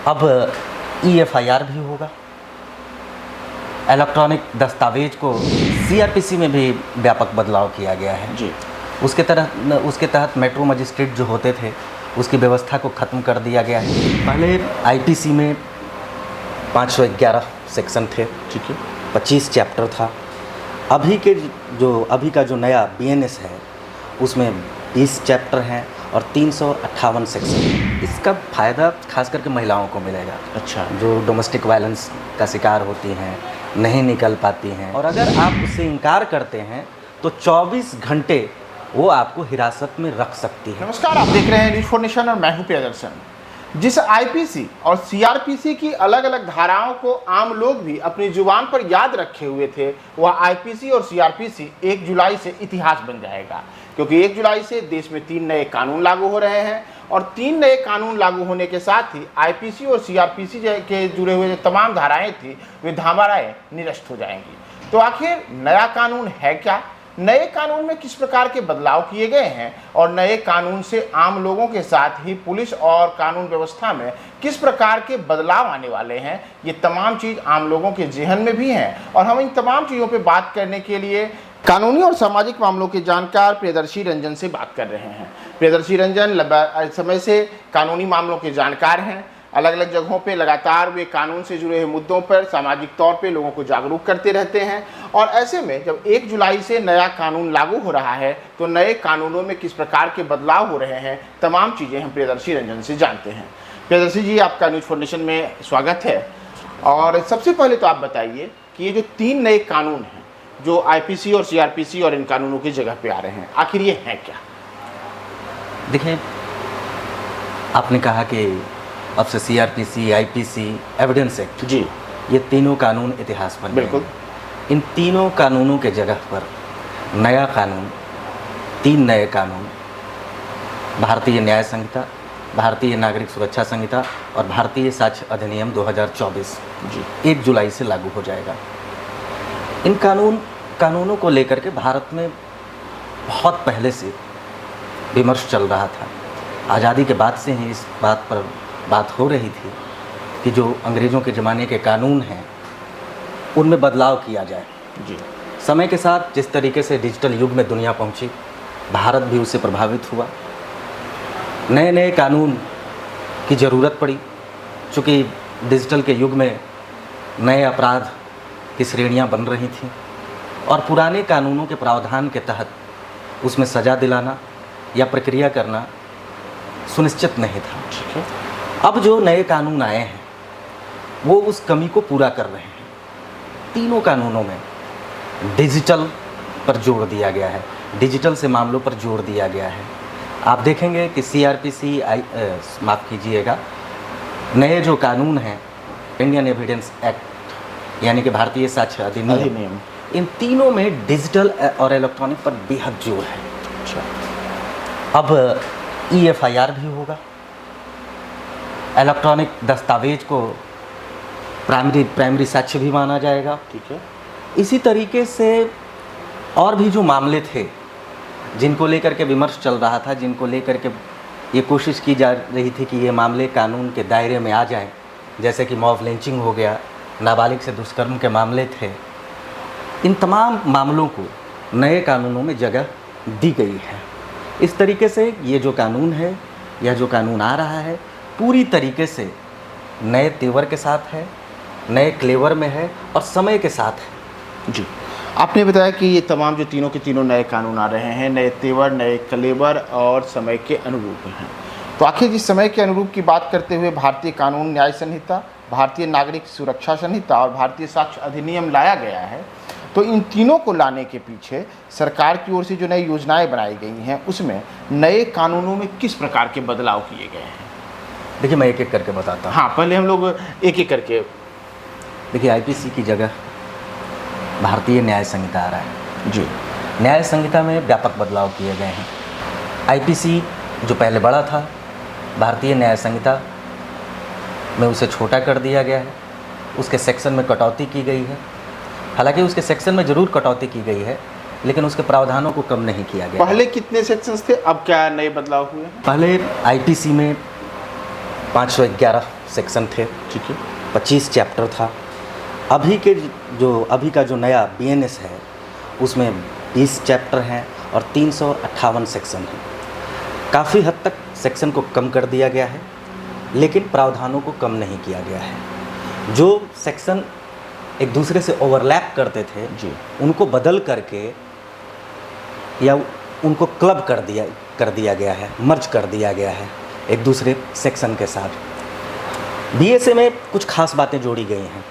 अब EFIR भी होगा। इलेक्ट्रॉनिक दस्तावेज को CRPC में भी व्यापक बदलाव किया गया है जी। उसके तहत मेट्रो मजिस्ट्रेट जो होते थे उसकी व्यवस्था को ख़त्म कर दिया गया है। पहले IPC में 511 सेक्शन थे, ठीक है, 25 चैप्टर था। अभी का जो नया BNS है उसमें 20 चैप्टर हैं और 358 सेक्शन। इसका फ़ायदा खास करके महिलाओं को मिलेगा। अच्छा। जो डोमेस्टिक वायलेंस का शिकार होती हैं, नहीं निकल पाती हैं, और अगर आप उससे इनकार करते हैं तो 24 घंटे वो आपको हिरासत में रख सकती है। नमस्कार, आप देख रहे हैं न्यूज़ फॉर नेशन और मैं हूं प्रियदर्शन। जिस IPC और CRPC की अलग अलग धाराओं को आम लोग भी अपनी जुबान पर याद रखे हुए थे, वह IPC और CRPC 1 जुलाई से इतिहास बन जाएगा, क्योंकि 1 जुलाई से देश में 3 नए कानून लागू हो रहे हैं और 3 नए कानून लागू होने के साथ ही IPC और CRPC के जुड़े हुए जो तमाम धाराएं थी वे धाराएं निरस्त हो जाएंगी। तो आखिर नया कानून है क्या, नए कानून में किस प्रकार के बदलाव किए गए हैं और नए कानून से आम लोगों के साथ ही पुलिस और कानून व्यवस्था में किस प्रकार के बदलाव आने वाले हैं, ये तमाम चीज़ आम लोगों के जेहन में भी हैं। और हम इन तमाम चीज़ों पे बात करने के लिए कानूनी और सामाजिक मामलों के जानकार प्रियदर्शी रंजन से बात कर रहे हैं। प्रियदर्शी रंजन लंबे समय से कानूनी मामलों के जानकार हैं। अलग अलग जगहों पे लगातार वे कानून से जुड़े हुए मुद्दों पर सामाजिक तौर पे लोगों को जागरूक करते रहते हैं। और ऐसे में जब 1 जुलाई से नया कानून लागू हो रहा है तो नए कानूनों में किस प्रकार के बदलाव हो रहे हैं, तमाम चीज़ें हम प्रियदर्शी रंजन से जानते हैं। प्रियदर्शी जी, आपका न्यूज़ फॉर नेशन में स्वागत है। और सबसे पहले तो आप बताइए कि ये जो 3 नए कानून हैं जो IPC और CRPC और इन कानूनों की जगह पे आ रहे हैं, आखिर ये हैं क्या? देखिए, आपने कहा कि अब से CRPC, IPC, एविडेंस एक्ट, जी, ये तीनों कानून इतिहास बन गए। बिल्कुल। इन तीनों कानूनों के जगह पर नया कानून, 3 नए कानून, भारतीय न्याय संहिता, भारतीय नागरिक सुरक्षा संहिता और भारतीय साक्ष्य अधिनियम 2024 जी 1 जुलाई से लागू हो जाएगा। इन कानूनों को लेकर के भारत में बहुत पहले से विमर्श चल रहा था। आज़ादी के बाद से ही इस बात पर बात हो रही थी कि जो अंग्रेज़ों के ज़माने के कानून हैं उनमें बदलाव किया जाए। जी। समय के साथ जिस तरीके से डिजिटल युग में दुनिया पहुंची, भारत भी उससे प्रभावित हुआ। नए नए कानून की ज़रूरत पड़ी, चूँकि डिजिटल के युग में नए अपराध की श्रेणियां बन रही थीं और पुराने कानूनों के प्रावधान के तहत उसमें सज़ा दिलाना या प्रक्रिया करना सुनिश्चित नहीं था। ठीक है। अब जो नए कानून आए हैं वो उस कमी को पूरा कर रहे हैं। तीनों कानूनों में डिजिटल पर जोर दिया गया है, डिजिटल से मामलों पर जोर दिया गया है। आप देखेंगे कि CRPC, माफ़ कीजिएगा, नए जो कानून हैं, इंडियन एविडेंस एक्ट यानी कि भारतीय साक्ष्य अधिनियम, इन तीनों में डिजिटल और इलेक्ट्रॉनिक पर बेहद जोर है। अच्छा। अब EFIR भी होगा। इलेक्ट्रॉनिक दस्तावेज को प्राइमरी साक्ष्य भी माना जाएगा। ठीक है। इसी तरीके से और भी जो मामले थे जिनको लेकर के विमर्श चल रहा था, जिनको लेकर के ये कोशिश की जा रही थी कि ये मामले कानून के दायरे में आ जाएं, जैसे कि मॉब लिंचिंग हो गया, नाबालिग से दुष्कर्म के मामले थे, इन तमाम मामलों को नए कानूनों में जगह दी गई है। इस तरीके से ये जो कानून है या जो कानून आ रहा है पूरी तरीके से नए तेवर के साथ है, नए क्लेवर में है और समय के साथ है। जी, आपने बताया कि ये तमाम जो तीनों के तीनों नए कानून आ रहे हैं, नए तेवर, नए क्लेवर और समय के अनुरूप हैं। तो आखिर जिस समय के अनुरूप की बात करते हुए भारतीय कानून न्याय संहिता, भारतीय नागरिक सुरक्षा संहिता और भारतीय साक्ष्य अधिनियम लाया गया है, तो इन तीनों को लाने के पीछे सरकार की ओर से जो नई योजनाएं बनाई गई हैं उसमें नए कानूनों में किस प्रकार के बदलाव किए गए हैं? देखिए, मैं एक एक करके बताता हूँ। हाँ, पहले हम लोग एक एक करके। देखिए, IPC की जगह भारतीय न्याय संहिता आ रहा है। जी। न्याय संहिता में व्यापक बदलाव किए गए हैं। IPC जो पहले बड़ा था, भारतीय न्याय संहिता में उसे छोटा कर दिया गया है। उसके सेक्शन में कटौती की गई है। हालांकि उसके सेक्शन में ज़रूर कटौती की गई है, लेकिन उसके प्रावधानों को कम नहीं किया गया। पहले कितने सेक्शंस थे, अब क्या नए बदलाव हुए हैं? पहले IPC में 511 सेक्शन थे, ठीक है। 25 चैप्टर था। अभी का जो नया BNS है उसमें 20 चैप्टर हैं और 358 सेक्शन हैं। काफ़ी हद तक सेक्शन को कम कर दिया गया है, लेकिन प्रावधानों को कम नहीं किया गया है। जो सेक्शन एक दूसरे से ओवरलैप करते थे जी, उनको बदल करके या उनको क्लब कर दिया गया है, मर्ज कर दिया गया है एक दूसरे सेक्शन के साथ। BSA में कुछ खास बातें जोड़ी गई हैं,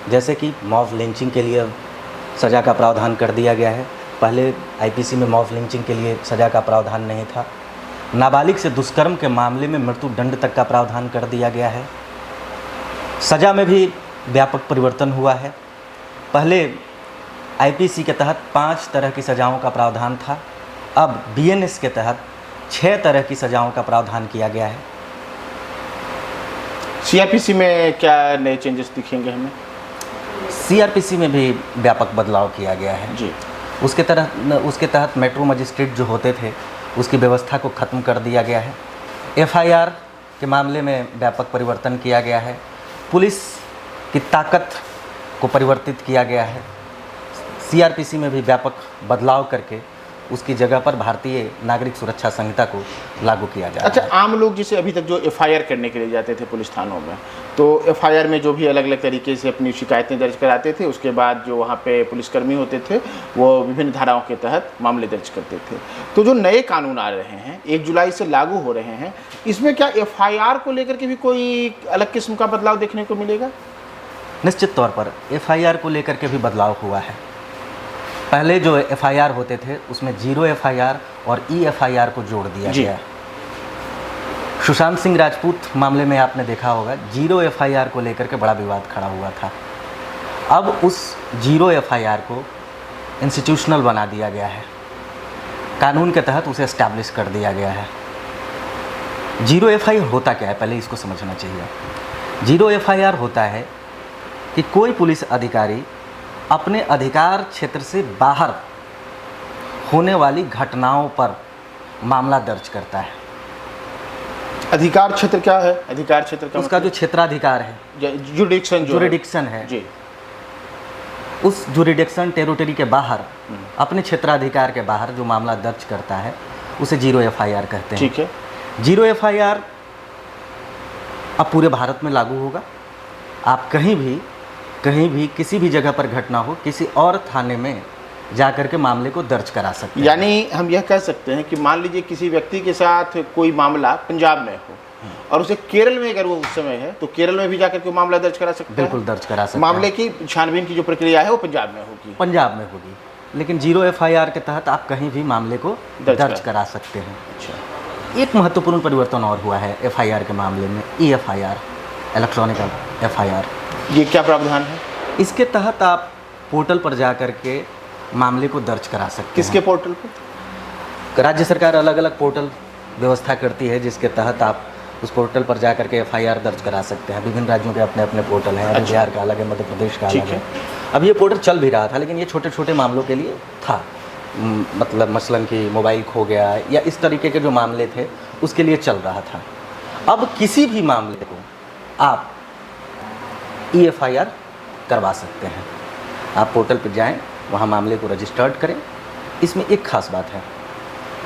जैसे कि मॉब लिंचिंग के लिए सज़ा का प्रावधान कर दिया गया है। पहले IPC में मॉब लिंचिंग के लिए सज़ा का प्रावधान नहीं था। नाबालिग से दुष्कर्म के मामले में मृत्यु दंड तक का प्रावधान कर दिया गया है। सज़ा में भी व्यापक परिवर्तन हुआ है। पहले IPC के तहत 5 तरह की सज़ाओं का प्रावधान था, अब BNS के तहत 6 तरह की सज़ाओं का प्रावधान किया गया है। CRPC में क्या नए चेंजेस दिखेंगे हमें? CRPC में भी व्यापक बदलाव किया गया है जी, उसके तहत मेट्रो मजिस्ट्रेट जो होते थे उसकी व्यवस्था को ख़त्म कर दिया गया है। FIR के मामले में व्यापक परिवर्तन किया गया है। पुलिस की ताकत को परिवर्तित किया गया है। CRPC में भी व्यापक बदलाव करके उसकी जगह पर भारतीय नागरिक सुरक्षा संहिता को लागू किया जा अच्छा, रहा है। आम लोग जैसे अभी तक जो FIR करने के लिए जाते थे पुलिस थानों में, तो FIR में जो भी अलग अलग तरीके से अपनी शिकायतें दर्ज कराते थे, उसके बाद जो वहाँ पे पुलिसकर्मी होते थे वो विभिन्न धाराओं के तहत मामले दर्ज करते थे। तो जो नए कानून आ रहे हैं 1 जुलाई से लागू हो रहे हैं, इसमें क्या FIR को लेकर के भी कोई अलग किस्म का बदलाव देखने को मिलेगा? निश्चित तौर पर FIR को लेकर के भी बदलाव हुआ है। पहले जो FIR होते थे उसमें 0 FIR और EFIR को जोड़ दिया जी। गया। सुशांत सिंह राजपूत मामले में आपने देखा होगा 0 FIR को लेकर के बड़ा विवाद खड़ा हुआ था। अब उस 0 FIR को इंस्टीट्यूशनल बना दिया गया है, कानून के तहत उसे एस्टैब्लिश कर दिया गया है। 0 FIR होता क्या है, पहले इसको समझना चाहिए। 0 FIR होता है कि कोई पुलिस अधिकारी अपने अधिकार क्षेत्र से बाहर होने वाली घटनाओं पर मामला दर्ज करता है। अधिकार क्षेत्र क्या है? अधिकार क्षेत्र का उसका जो क्षेत्राधिकार है, जुरिडिक्शन है जी, उस जुरिडिक्शन टेरिटरी के बाहर, अपने क्षेत्राधिकार के बाहर जो मामला दर्ज करता है उसे 0 FIR कहते हैं। ठीक है। 0 FIR अब पूरे भारत में लागू होगा। आप कहीं भी किसी भी जगह पर घटना हो, किसी और थाने में जा कर के मामले को दर्ज करा सकते हैं। यानी हम यह कह सकते हैं कि मान लीजिए किसी व्यक्ति के साथ कोई मामला पंजाब में हो और उसे केरल में अगर वो उस समय है तो केरल में भी जाकर के मामला दर्ज करा सकते हैं। बिल्कुल दर्ज करा सकते हैं। मामले की छानबीन की जो प्रक्रिया है वो पंजाब में होगी। लेकिन 0 FIR के तहत आप कहीं भी मामले को दर्ज करा सकते हैं। अच्छा, एक महत्वपूर्ण परिवर्तन और हुआ है FIR के मामले में, EFIR, इलेक्ट्रॉनिक FIR। ये क्या प्रावधान है? इसके तहत आप पोर्टल पर जा कर के मामले को दर्ज करा सकते किसके हैं। पोर्टल पर? राज्य सरकार अलग अलग पोर्टल व्यवस्था करती है जिसके तहत आप उस पोर्टल पर जा कर के FIR दर्ज करा सकते हैं। विभिन्न राज्यों के अपने अपने पोर्टल हैं। अच्छा। बिहार का अलग है, मध्य प्रदेश का ठीक अलग है। है। अब ये पोर्टल चल भी रहा था, लेकिन ये छोटे छोटे मामलों के लिए था। मतलब मसलन कि मोबाइल खो गया या इस तरीके के जो मामले थे उसके लिए चल रहा था। अब किसी भी मामले को आप EFIR करवा सकते हैं। आप पोर्टल पर जाएं, वहाँ मामले को रजिस्टर्ड करें। इसमें एक खास बात है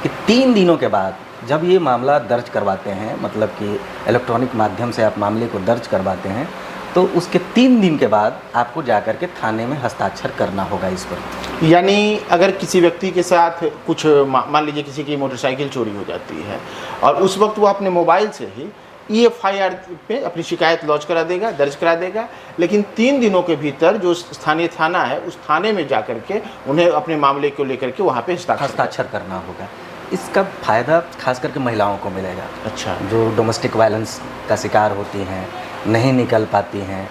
कि 3 दिनों के बाद जब ये मामला दर्ज करवाते हैं, मतलब कि इलेक्ट्रॉनिक माध्यम से आप मामले को दर्ज करवाते हैं, तो उसके 3 दिन के बाद आपको जाकर के थाने में हस्ताक्षर करना होगा इस पर। यानी अगर किसी व्यक्ति के साथ कुछ मान लीजिए किसी की मोटरसाइकिल चोरी हो जाती है और उस वक्त वो अपने मोबाइल से ही EFIR पे अपनी शिकायत लॉन्च करा देगा, दर्ज करा देगा, लेकिन 3 दिनों के भीतर जो स्थानीय थाना है उस थाने में जाकर के उन्हें अपने मामले को लेकर के वहाँ पे हस्ताक्षर करना होगा। इसका फ़ायदा खास करके महिलाओं को मिलेगा। अच्छा, जो डोमेस्टिक वायलेंस का शिकार होती हैं, नहीं निकल पाती हैं,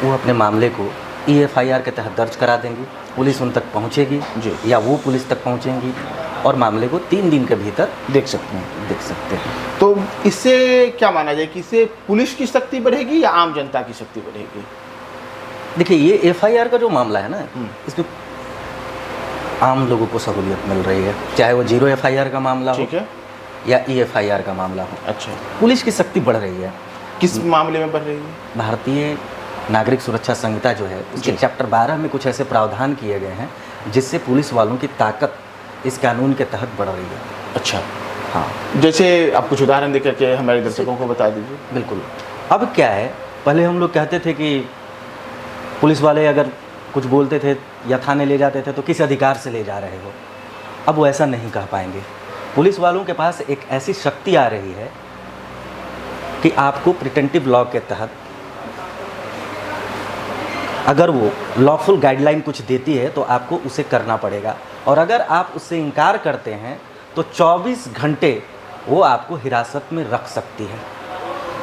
वो अपने मामले को EFIR के तहत दर्ज करा देंगी, पुलिस उन तक पहुंचेगी जी, या वो पुलिस तक पहुंचेंगी और मामले को 3 दिन के भीतर देख सकते हैं। तो इससे क्या माना जाए कि इससे पुलिस की शक्ति बढ़ेगी या आम जनता की शक्ति बढ़ेगी? देखिए, ये FIR का जो मामला है ना, इसमें आम लोगों को सहूलियत मिल रही है, चाहे वो 0 FIR का मामला हो ठीक है, या EFIR का मामला हो, अच्छा, पुलिस की शक्ति बढ़ रही है। किस मामले में बढ़ रही है? भारतीय नागरिक सुरक्षा संहिता जो है उसके जी। चैप्टर 12 में कुछ ऐसे प्रावधान किए गए हैं जिससे पुलिस वालों की ताकत इस कानून के तहत बढ़ रही है। अच्छा, हाँ, जैसे आप कुछ उदाहरण देकर के हमारे दर्शकों को बता दीजिए। बिल्कुल। अब क्या है, पहले हम लोग कहते थे कि पुलिस वाले अगर कुछ बोलते थे या थाने ले जाते थे तो किस अधिकार से ले जा रहे हो। अब वो ऐसा नहीं कह पाएंगे। पुलिस वालों के पास एक ऐसी शक्ति आ रही है कि आपको प्रिटेंटिव लॉ के तहत अगर वो लॉफुल गाइडलाइन कुछ देती है तो आपको उसे करना पड़ेगा, और अगर आप उससे इनकार करते हैं तो 24 घंटे वो आपको हिरासत में रख सकती है।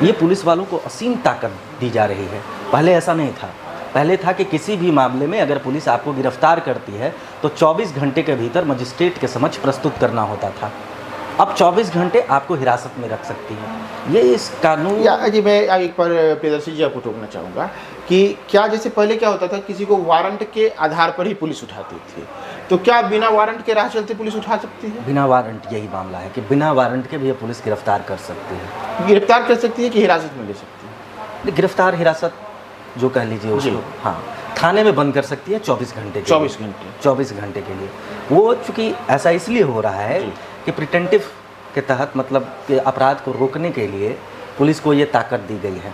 ये पुलिस वालों को असीम ताकत दी जा रही है। पहले ऐसा नहीं था। पहले था कि किसी भी मामले में अगर पुलिस आपको गिरफ्तार करती है तो 24 घंटे के भीतर मजिस्ट्रेट के समक्ष प्रस्तुत करना होता था। अब 24 घंटे आपको हिरासत में रख सकती है। ये इस कानून जी, मैं एक बार प्रियदर्शी जी आपको टोकना चाहूँगा कि क्या जैसे पहले क्या होता था, किसी को वारंट के आधार पर ही पुलिस उठाती थी, तो क्या बिना वारंट के राह चलते पुलिस उठा सकती है? बिना वारंट, यही मामला है कि बिना वारंट के भी ये पुलिस गिरफ्तार कर सकती है। गिरफ्तार कर सकती है कि हिरासत में ले सकती है? गिरफ्तार हिरासत जो कह लीजिए जी। उसको, हाँ, थाने में बंद कर सकती है 24 घंटे के 24 लिए। घंटे 24 घंटे के लिए। वो चूँकि ऐसा इसलिए हो रहा है जी। कि प्रिटेंटिव के तहत, मतलब कि अपराध को रोकने के लिए पुलिस को ये ताकत दी गई है।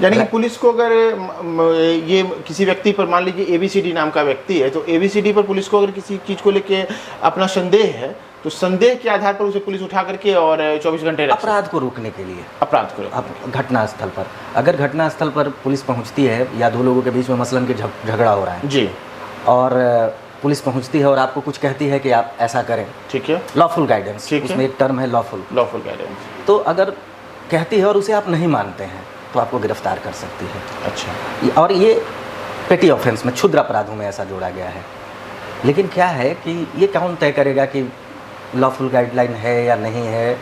यानी कि पुलिस को अगर ये किसी व्यक्ति पर, मान लीजिए ABCD नाम का व्यक्ति है, तो ABCD पर पुलिस को अगर किसी चीज़ को लेके अपना संदेह है तो संदेह के आधार पर उसे पुलिस उठा करके और 24 घंटे अपराध को रोकने के लिए, अपराध को अब घटनास्थल पर, अगर घटनास्थल पर पुलिस पहुंचती है या दो लोगों के बीच में मसलन के झगड़ा हो रहा है जी, और पुलिस पहुंचती है और आपको कुछ कहती है कि आप ऐसा करें, ठीक है, लॉफुल गाइडेंस, ठीक है। उसमें एक टर्म है लॉफुल गाइडेंस, तो अगर कहती है और उसे आप नहीं मानते हैं तो आपको गिरफ्तार कर सकती है। अच्छा, और ये पेटी ऑफेंस में, क्षुद्र अपराधों में ऐसा जोड़ा गया है। लेकिन क्या है कि ये कौन तय करेगा कि लॉफुल गाइडलाइन है या नहीं है?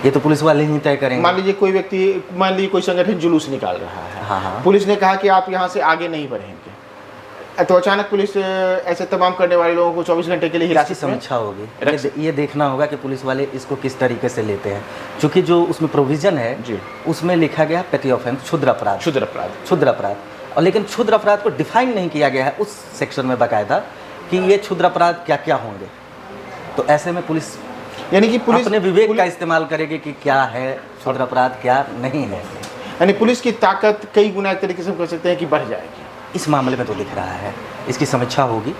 ये तो पुलिस वाले ही तय करेंगे। मान लीजिए कोई व्यक्ति, मान लीजिए कोई संगठन जुलूस निकाल रहा है, हाँ हाँ, पुलिस ने कहा कि आप यहाँ से आगे नहीं बढ़ेंगे, तो अचानक पुलिस ऐसे तमाम करने वाले लोगों को 24 घंटे के लिए इसकी हिरासत में समीक्षा होगी। ये देखना होगा कि पुलिस वाले इसको किस तरीके से लेते हैं, क्योंकि जो उसमें प्रोविज़न है जी, उसमें लिखा गया पेटी ऑफेंस, क्षुद्र अपराध, क्षुद्र अपराध, और लेकिन क्षुद्र अपराध को डिफाइन नहीं किया गया है उस सेक्शन में बाकायदा कि ये क्षुद्र अपराध क्या क्या होंगे। तो ऐसे में पुलिस, यानी कि पुलिस अपने विवेक का इस्तेमाल करेगी कि क्या है क्षुद्र अपराध, क्या नहीं है। यानी पुलिस की ताकत कई गुना एक तरीके से हम कह सकते हैं कि बढ़ जाएगी इस मामले में। तो दिख रहा है, इसकी समीक्षा होगी,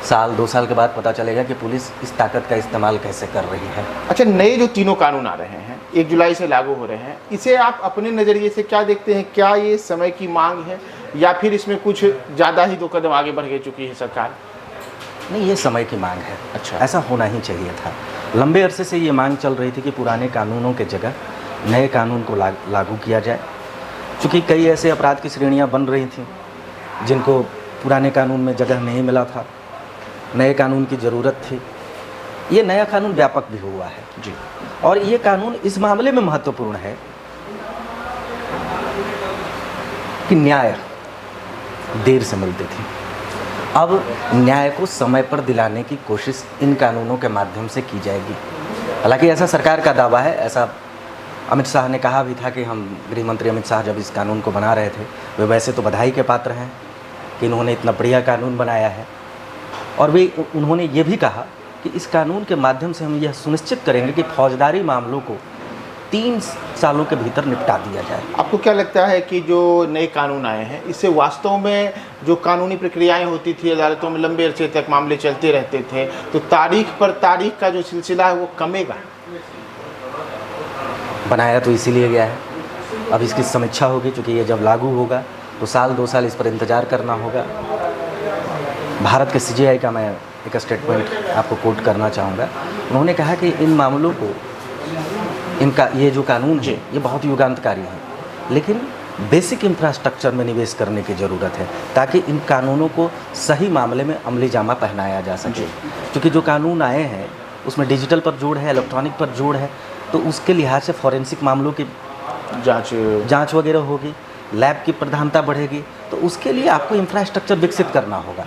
साल 2 साल के बाद पता चलेगा कि पुलिस इस ताकत का इस्तेमाल कैसे कर रही है। अच्छा, नए जो तीनों कानून आ रहे हैं 1 जुलाई से लागू हो रहे हैं, इसे आप अपने नज़रिए से क्या देखते हैं? क्या ये समय की मांग है या फिर इसमें कुछ ज़्यादा ही 2 कदम आगे बढ़ चुकी है सरकार? नहीं, ये समय की मांग है। अच्छा, ऐसा होना ही चाहिए था। लंबे अरसे से ये मांग चल रही थी कि पुराने कानूनों के जगह नए कानून को लागू किया जाए, क्योंकि कई ऐसे अपराध की श्रेणियां बन रही थीं जिनको पुराने कानून में जगह नहीं मिला था, नए कानून की ज़रूरत थी। ये नया कानून व्यापक भी हुआ है जी, और ये कानून इस मामले में महत्वपूर्ण है कि न्याय देर से मिलती थी। अब न्याय को समय पर दिलाने की कोशिश इन कानूनों के माध्यम से की जाएगी। हालांकि ऐसा सरकार का दावा है, ऐसा अमित शाह ने कहा भी था कि हम, गृह मंत्री अमित शाह जब इस कानून को बना रहे थे, वे वैसे तो बधाई के पात्र हैं कि इन्होंने इतना बढ़िया कानून बनाया है, और वे उन्होंने ये भी कहा कि इस कानून के माध्यम से हम यह सुनिश्चित करेंगे कि फौजदारी मामलों को 3 सालों के भीतर निपटा दिया जाए। आपको क्या लगता है कि जो नए कानून आए हैं, इससे वास्तव में जो कानूनी प्रक्रियाएं होती थी अदालतों में, लंबे अरसे तक मामले चलते रहते थे, तो तारीख पर तारीख का जो सिलसिला है वो कमेगा? बनाया तो इसीलिए गया है। अब इसकी समीक्षा होगी, क्योंकि ये जब लागू होगा तो साल 2 साल इस पर इंतज़ार करना होगा। भारत के CJI का मैं एक स्टेटमेंट आपको कोट करना चाहूँगा। उन्होंने कहा कि इन मामलों को, इनका ये जो कानून है ये बहुत युगांतकारी है, लेकिन बेसिक इंफ्रास्ट्रक्चर में निवेश करने की ज़रूरत है ताकि इन कानूनों को सही मामले में अमली जामा पहनाया जा सके। क्योंकि जो कानून आए हैं उसमें डिजिटल पर जोड़ है, इलेक्ट्रॉनिक पर जोड़ है, तो उसके लिहाज से फॉरेंसिक मामलों की जांच वगैरह होगी, लैब की प्रधानता बढ़ेगी, तो उसके लिए आपको इंफ्रास्ट्रक्चर विकसित करना होगा।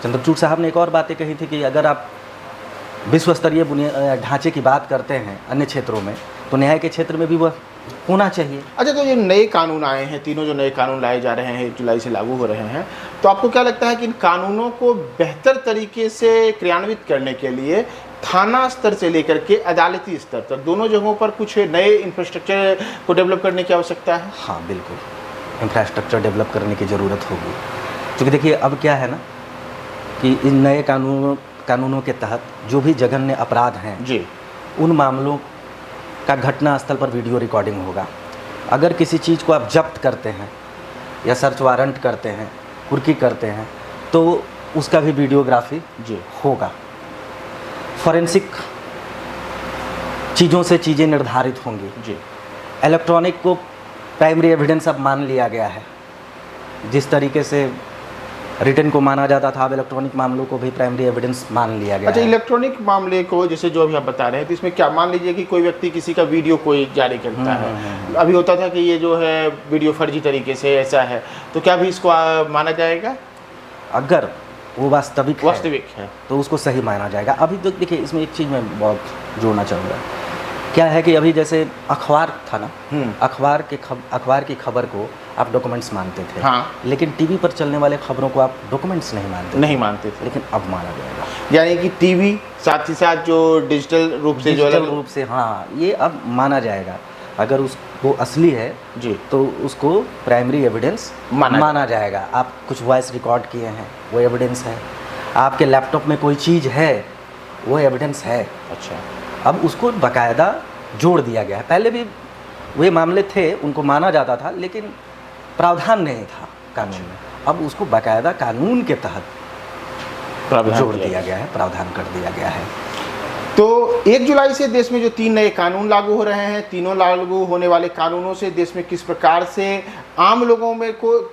चंद्रचूड़ साहब ने एक और बातें कही थी कि अगर आप विश्व स्तरीय ढांचे की बात करते हैं अन्य क्षेत्रों में, तो न्याय के क्षेत्र में भी वह होना चाहिए। अच्छा, तो ये नए कानून आए हैं, तीनों जो नए कानून लाए जा रहे हैं 1 जुलाई से लागू हो रहे हैं, तो आपको क्या लगता है कि इन कानूनों को बेहतर तरीके से क्रियान्वित करने के लिए थाना स्तर से लेकर के अदालती स्तर तक दोनों जगहों पर कुछ नए इंफ्रास्ट्रक्चर को डेवलप करने की आवश्यकता है? हाँ बिल्कुल, इंफ्रास्ट्रक्चर डेवलप करने की ज़रूरत होगी। क्योंकि देखिए अब क्या है ना कि इन नए कानूनों के तहत जो भी जघन्य अपराध हैं जी, उन मामलों का घटना स्थल पर वीडियो रिकॉर्डिंग होगा। अगर किसी चीज़ को आप जब्त करते हैं या सर्च वारंट करते हैं, कुर्की करते हैं, तो उसका भी वीडियोग्राफी जी होगा। फॉरेंसिक चीज़ों से चीज़ें निर्धारित होंगी। जी, इलेक्ट्रॉनिक को प्राइमरी एविडेंस अब मान लिया गया है। जिस तरीके से रिटन को माना जाता था, अब इलेक्ट्रॉनिक मामलों को भी प्राइमरी एविडेंस मान लिया गया अच्छा, है। इलेक्ट्रॉनिक मामले को जैसे जो अभी आप बता रहे हैं, तो इसमें क्या मान लीजिए कि कोई व्यक्ति किसी का वीडियो कोई जारी करता है, अभी होता था कि ये जो है वीडियो फर्जी तरीके से ऐसा है, तो क्या भी इसको माना जाएगा? अगर वो वास्तविक है तो उसको सही माना जाएगा। अभी तो देखिए इसमें एक चीज़ मैं बहुत जोड़ना चाहूँगा, क्या है कि अभी जैसे अखबार था ना, अखबार की खबर को आप डॉक्यूमेंट्स मानते थे। हाँ, लेकिन टीवी पर चलने वाले खबरों को आप डॉक्यूमेंट्स नहीं मानते थे। लेकिन अब माना जाएगा, यानी कि टीवी साथ ही साथ जो डिजिटल रूप से हाँ, ये अब माना जाएगा। अगर उसको असली है जी, तो उसको प्राइमरी एविडेंस माना जाएगा। आप कुछ वॉइस रिकॉर्ड किए हैं, वो एविडेंस है। आपके लैपटॉप में कोई चीज़ है, वो एविडेंस है। अच्छा, अब उसको बाकायदा जोड़ दिया गया है। पहले भी वे मामले थे, उनको माना जाता था, लेकिन प्रावधान नहीं था कानून में। अब उसको बाकायदा कानून के तहत जोड़ दिया गया है, प्रावधान कर दिया गया है। तो 1 जुलाई से देश में जो 3 नए कानून लागू हो रहे हैं, तीनों लागू होने वाले कानूनों से देश में किस प्रकार से आम लोगों में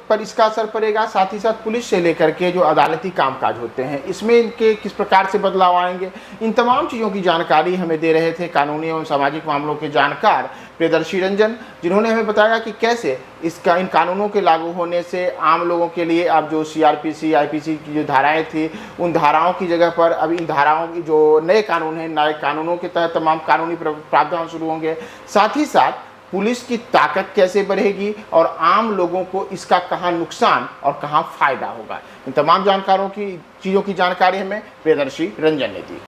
पर इसका असर पड़ेगा, साथ ही साथ पुलिस से लेकर के जो अदालती कामकाज होते हैं इसमें इनके किस प्रकार से बदलाव आएंगे, इन तमाम चीज़ों की जानकारी हमें दे रहे थे कानूनी एवं सामाजिक मामलों के जानकार प्रियदर्शी रंजन, जिन्होंने हमें बताया कि कैसे इन कानूनों के लागू होने से आम लोगों के लिए अब जो CRPC, IPC की जो धाराएं थी, उन धाराओं की जगह पर अब इन धाराओं की जो नए कानून हैं, नए कानूनों के तहत तमाम कानूनी प्रावधान शुरू होंगे। साथ ही साथ पुलिस की ताकत कैसे बढ़ेगी और आम लोगों को इसका कहाँ नुकसान और कहाँ फायदा होगा, इन तमाम जानकारों की चीज़ों की जानकारी हमें प्रियदर्शी रंजन ने दी।